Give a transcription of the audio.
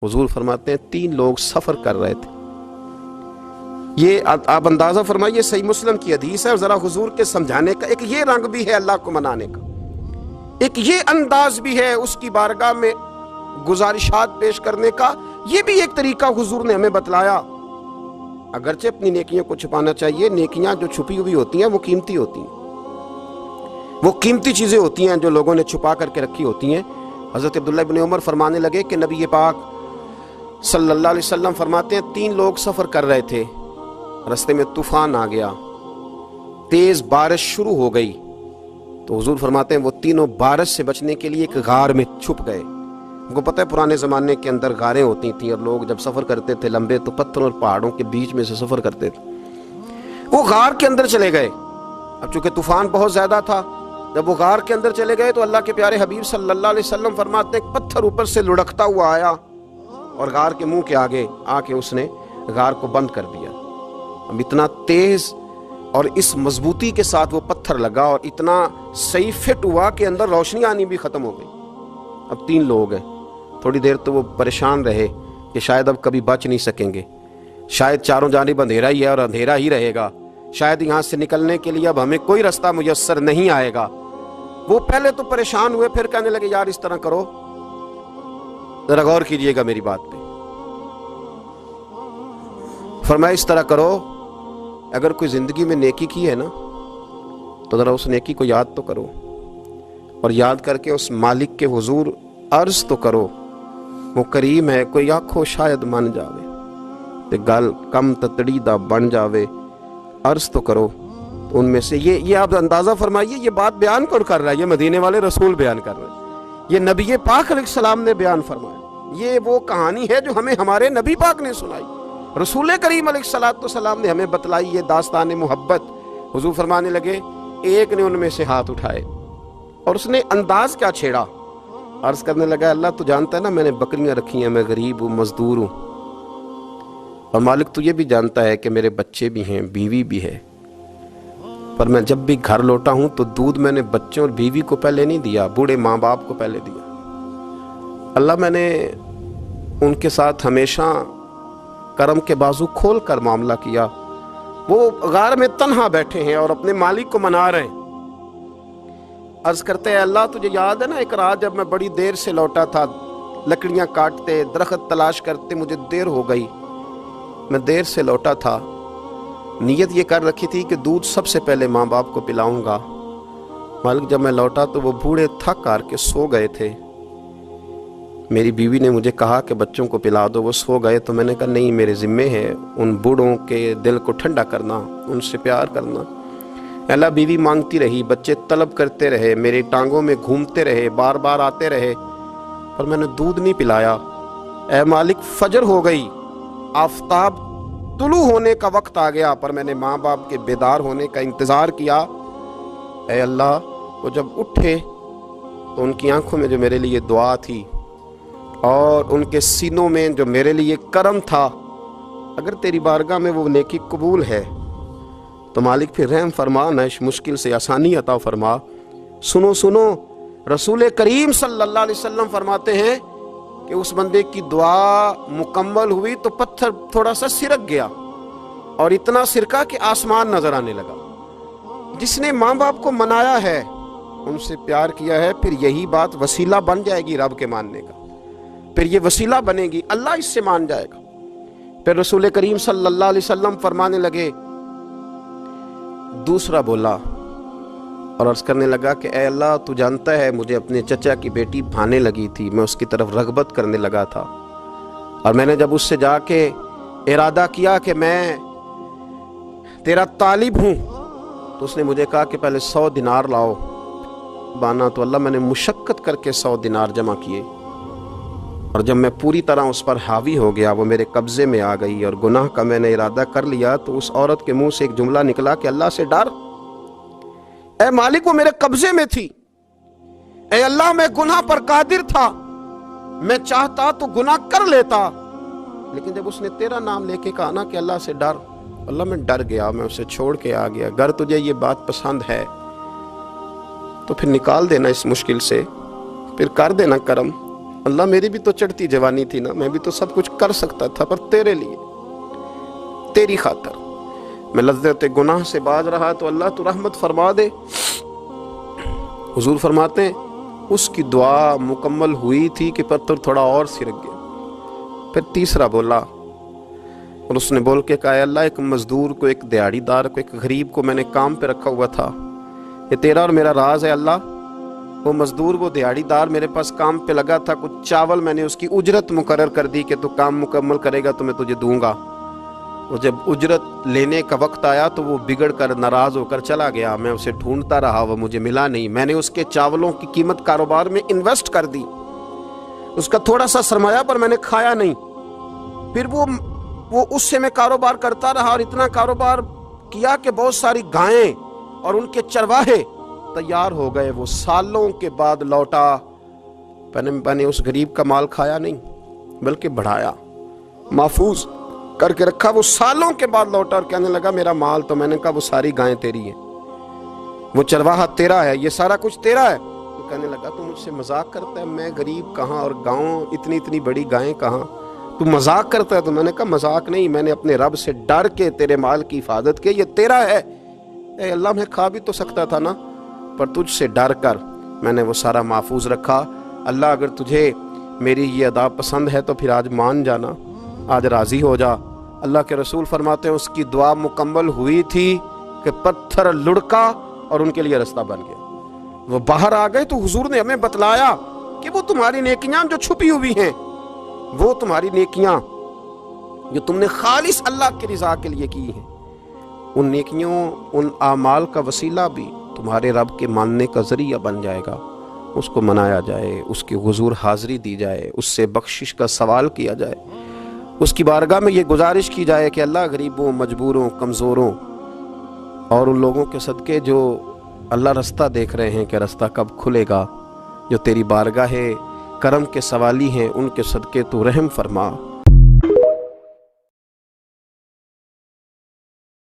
हुजूर फरमाते हैं 3 लोग सफर कर रहे थे। ये आप अंदाजा फरमाइए, सही मुस्लिम की हदीस है। और जरा हुजूर के समझाने का एक ये रंग भी है अल्लाह को मनाने का, एक ये अंदाज भी है उसकी बारगाह में गुजारिशात पेश करने का। ये भी एक तरीका हुजूर ने हमें बतलाया। अगरचे अपनी नेकियों को छुपाना चाहिए, नेकियां जो छुपी हुई होती हैं वो कीमती होती हैं, वो कीमती चीजें होती हैं जो लोगों ने छुपा करके रखी होती हैं। हजरत अब्दुल्लाह इब्न उमर फरमाने लगे कि नबी पाक सल्लल्लाहु अलैहि वसल्लम फरमाते हैं 3 लोग सफर कर रहे थे, रास्ते में तूफान आ गया, तेज बारिश शुरू हो गई, तो हुजूर फरमाते हैं वो तीनों बारिश से बचने के लिए एक गार में छुप गए। उनको पता है पुराने ज़माने के अंदर गारें होती थी और लोग जब सफ़र करते थे लंबे तो पत्थरों और पहाड़ों के बीच में से सफ़र करते थे। वो गार के अंदर चले गए। अब चूंकि तूफान बहुत ज़्यादा था, जब वो गार के अंदर चले गए तो अल्लाह के प्यारे हबीब सल्लल्लाहु अलैहि वसल्लम फरमाते हैं पत्थर ऊपर से लुढ़कता हुआ आया और गार के मुंह के आगे आके उसने गार को बंद कर दिया। अब इतना तेज और इस मजबूती के साथ वो पत्थर लगा और इतना सही फिट हुआ कि अंदर रोशनी आनी भी खत्म हो गई। अब 3 लोग हैं। थोड़ी देर तो वो परेशान रहे कि शायद अब कभी बच नहीं सकेंगे, शायद चारों जानिब अंधेरा ही है और अंधेरा ही रहेगा, शायद यहाँ से निकलने के लिए अब हमें कोई रास्ता मुयस्सर नहीं आएगा। वो पहले तो परेशान हुए, फिर कहने लगे यार इस तरह करो, जरा गौर कीजिएगा मेरी बात पे। फरमाया इस तरह करो, अगर कोई जिंदगी में नेकी की है ना तो जरा उस नेकी को याद तो करो और याद करके उस मालिक के हुजूर अर्ज तो करो, वो करीम है, कोई आखो शायद मन जावे ते गल कम ततड़ी दा बन जावे, अर्ज तो करो। तो उनमें से ये आप अंदाजा फरमाइए, ये बात बयान कौन कर रहा है? ये मदीने वाले रसूल बयान कर रहे हैं, ये नबी पाक अलैहिस्सलाम ने बयान फरमाया। ये वो कहानी है जो हमें हमारे नबी पाक ने सुनाई, रसूल करीम अलैहिस्सलाम ने हमें बतलाई। ये दास्तान मोहब्बत। हुजूर फरमाने लगे एक ने उनमें से हाथ उठाए और उसने अंदाज क्या छेड़ा, अर्ज करने लगा अल्लाह तू जानता है ना मैंने बकरियां रखी हैं, मैं गरीब हूँ, मजदूर हूँ, और मालिक तू ये भी जानता है कि मेरे बच्चे भी हैं, बीवी भी है, पर मैं जब भी घर लौटा हूँ तो दूध मैंने बच्चों और बीवी को पहले नहीं दिया, बूढ़े माँ बाप को पहले दिया। अल्लाह मैंने उनके साथ हमेशा करम के बाजू खोल कर मामला किया। वो गार में तन्हा बैठे हैं और अपने मालिक को मना रहे हैं। अर्ज करते हैं अल्लाह तुझे याद है ना एक रात जब मैं बड़ी देर से लौटा था, लकड़ियां काटते दरख्त तलाश करते मुझे देर हो गई, मैं देर से लौटा था, नीयत ये कर रखी थी कि दूध सबसे पहले माँ बाप को पिलाऊंगा। मालिक जब मैं लौटा तो वो बूढ़े थक हार के सो गए थे। मेरी बीवी ने मुझे कहा कि बच्चों को पिला दो, वो सो गए, तो मैंने कहा नहीं मेरे ज़िम्मे है उन बूढ़ों के दिल को ठंडा करना, उनसे प्यार करना। अल्लाह बीवी मांगती रही, बच्चे तलब करते रहे, मेरी टांगों में घूमते रहे, बार बार आते रहे, पर मैंने दूध नहीं पिलाया। ऐ मालिक फजर हो गई, आफताब तुलू होने का वक्त आ गया, पर मैंने माँ बाप के बेदार होने का इंतज़ार किया। ऐ अल्लाह वो जब उठे तो उनकी आंखों में जो मेरे लिए दुआ थी और उनके सीनों में जो मेरे लिए करम था, अगर तेरी बारगाह में वो नेकी कबूल है तो मालिक फिर रहम फरमा, न इस मुश्किल से आसानी अता फरमा। सुनो सुनो, रसूल करीम सल्लल्लाहु अलैहि वसल्लम फरमाते हैं कि उस बंदे की दुआ मुकम्मल हुई तो पत्थर थोड़ा सा सिरक गया और इतना सिरका कि आसमान नजर आने लगा। जिसने माँ बाप को मनाया है, उनसे प्यार किया है, फिर यही बात वसीला बन जाएगी रब के मानने का, फिर ये वसीला बनेगी, अल्लाह इससे मान जाएगा। फिर रसूल करीम सल्लल्लाहु अलैहि वसल्लम फरमाने लगे, दूसरा बोला और अर्ज करने लगा कि ऐ अल्लाह तू जानता है मुझे अपने चचा की बेटी भाने लगी थी, मैं उसकी तरफ रगबत करने लगा था, और मैंने जब उससे जाके इरादा किया कि मैं तेरा तालिब हूँ तो उसने मुझे कहा कि पहले 100 दिनार लाओ बाना, तो अल्लाह मैंने मुशक्कत करके 100 दिनार जमा किए, और जब मैं पूरी तरह उस पर हावी हो गया, वो मेरे कब्जे में आ गई और गुनाह का मैंने इरादा कर लिया, तो उस औरत के मुंह से एक जुमला निकला कि अल्लाह से डर। ऐ मालिक वो मेरे कब्जे में थी, ऐ अल्लाह मैं गुनाह पर कादिर था, मैं चाहता तो गुनाह कर लेता, लेकिन जब उसने तेरा नाम लेके कहा ना कि अल्लाह से डर, अल्लाह मैं डर गया, मैं उसे छोड़ के आ गया। अगर तुझे ये बात पसंद है तो फिर निकाल देना इस मुश्किल से, फिर कर देना करम, اللہ میری بھی تو چڑھتی جوانی تھی نا، میں بھی تو سب کچھ کر سکتا تھا، پر تیرے لیے، تیری خاطر میں لذت گناہ سے باز رہا تو اللہ تو رحمت فرما دے۔ حضور فرماتے ہیں اس کی دعا مکمل ہوئی تھی کہ پتھر تھوڑا اور سرک گیا۔ پھر تیسرا بولا اور اس نے بول کے کہا، اے اللہ ایک مزدور کو، ایک دیہڑی دار کو، ایک غریب کو میں نے کام پہ رکھا ہوا تھا، یہ تیرا اور میرا راز ہے اللہ۔ وہ مزدور، وہ دیہڑی دار میرے پاس کام پہ لگا تھا، کچھ چاول میں نے اس کی اجرت مقرر کر دی کہ تو کام مکمل کرے گا تو میں تجھے دوں گا۔ وہ جب اجرت لینے کا وقت آیا تو وہ بگڑ کر ناراض ہو کر چلا گیا، میں اسے ڈھونڈتا رہا، وہ مجھے ملا نہیں۔ میں نے اس کے چاولوں کی قیمت کاروبار میں انویسٹ کر دی، اس کا تھوڑا سا سرمایہ پر میں نے کھایا نہیں۔ پھر وہ اس سے میں کاروبار کرتا رہا اور اتنا کاروبار کیا کہ بہت ساری گائیں اور ان کے چرواہے تیار ہو گئے۔ وہ سالوں کے بعد لوٹا، میں نے اس غریب کا مال کھایا نہیں بلکہ بڑھایا، محفوظ کر کے رکھا۔ وہ سالوں کے بعد لوٹا اور کہنے لگا میرا مال، تو میں نے کہا وہ ساری گائیں تیری ہیں، وہ چرواہا تیرا ہے، یہ سارا کچھ تیرا ہے۔ تو کہنے لگا تو مجھ سے مذاق کرتا ہے، میں غریب کہاں اور گاؤں اتنی بڑی گائیں کہاں، تو مذاق کرتا ہے؟ تو میں نے کہا مذاق نہیں، میں نے اپنے رب سے ڈر کے تیرے مال کی حفاظت کی، یہ تیرا ہے۔ اے اللہ میں کھا بھی تو سکتا تھا نا، پر تجھ سے ڈر کر میں نے وہ سارا محفوظ رکھا۔ اللہ اگر تجھے میری یہ ادا پسند ہے تو پھر آج مان جانا، آج راضی ہو جا۔ اللہ کے رسول فرماتے ہیں اس کی دعا مکمل ہوئی تھی کہ پتھر لڑکا اور ان کے لیے رستہ بن گیا۔ وہ باہر آ گئے تو حضور نے ہمیں بتلایا کہ وہ تمہاری نیکیاں جو چھپی ہوئی ہیں، وہ تمہاری نیکیاں جو تم نے خالص اللہ کی رضا کے لیے کی ہیں، ان نیکیوں، ان اعمال کا وسیلہ بھی تمہارے رب کے ماننے کا ذریعہ بن جائے گا۔ اس کو منایا جائے، اس کی حضور حاضری دی جائے، اس سے بخشش کا سوال کیا جائے، اس کی بارگاہ میں یہ گزارش کی جائے کہ اللہ غریبوں، مجبوروں، کمزوروں اور ان لوگوں کے صدقے جو اللہ رستہ دیکھ رہے ہیں کہ رستہ کب کھلے گا، جو تیری بارگاہ کرم کے سوالی ہیں، ان کے صدقے تو رحم فرما۔